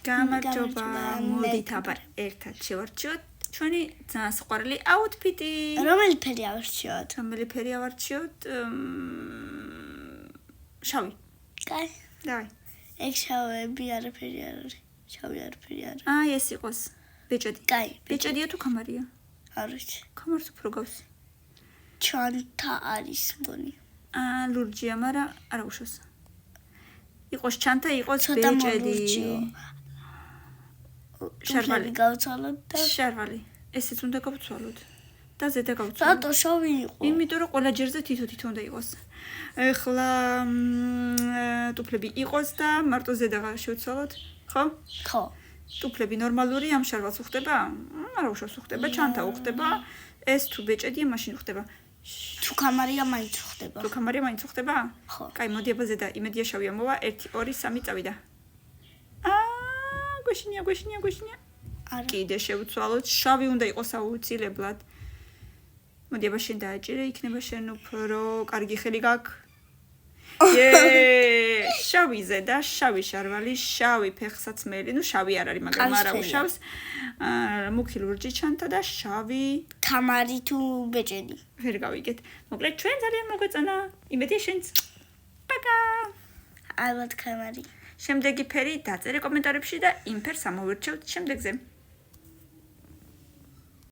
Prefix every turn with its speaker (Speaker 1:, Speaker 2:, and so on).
Speaker 1: გამარჯობა, მოდით აბა ერთად შევარჩიოთ ჩვენი ძალიან სიყვარული აუთფიტი.
Speaker 2: რომელი ფერი ავარჩიოთ?
Speaker 1: რომელი ფერი ავარჩიოთ? შავი.
Speaker 2: კაი.
Speaker 1: დავай.
Speaker 2: ეგ შავები არაფერი არ არის. შავი არაფერი არ არის.
Speaker 1: ეს იყოს ბეჭედი.
Speaker 2: კაი.
Speaker 1: ბეჭედია თუ კამარია?
Speaker 2: არ ვიცი.
Speaker 1: კამარს უფრო გავს.
Speaker 2: ჩანთა არის მგონი.
Speaker 1: ლურჯია, მაგრამ არა უშავს. იყოს ჩანთა, იყოს
Speaker 2: ცოტა
Speaker 1: ბეჭედი.
Speaker 2: მოლურჯიო.
Speaker 1: შარვალი
Speaker 2: გავცვალოთ და
Speaker 1: შარვალი. ესეც უნდა გავცვალოთ. და ზედა გავცვალოთ.
Speaker 2: რატო შავი იყო?
Speaker 1: იმიტომ რომ ყველა ჯერზე თითო უნდა იყოს. ეხლა ტუფლები იყოს და მარტო ზედა შევცვალოთ, ხო?
Speaker 2: ხო.
Speaker 1: ტუფლები ნორმალური ამ შარვალს უხდება? არა უშავს უხდება, ჩანთა უხდება. ეს თუ ბეჭედია, მაშინ უხდება.
Speaker 2: თუ კამარია მაინც ხდება.
Speaker 1: თუ კამარია მაინც უხდება?
Speaker 2: ხო.
Speaker 1: კაი, მოდი აბა ზედა იმედია შავია მოვა. 1 2 3 წავიდა. გვეშინია.
Speaker 2: არა.
Speaker 1: კიდე შევცვალოთ. შავი უნდა იყოს აუცილებლად. მოდი აბა შენ დააჭირე, იქნება შენ უფრო კარგი ხელი გაქვს. შავი ზედა, შავი შარვალი, შავი ფეხსაცმელი, შავი არ არის, მაგრამ არა უშავს. მუქი ლურჯი ჩანთა და შავი
Speaker 2: კამარი თუ ბეჭედი.
Speaker 1: ვერ გავიგეთ. მოკლედ ჩვენ ძალიან მოგვეწონა. იმედია შენც. პაკა.
Speaker 2: ალბათ კამარი.
Speaker 1: შემდეგი ფერი დაწერე კომენტარებში და იმ ფერს ამოვირჩევთ შემდეგზე.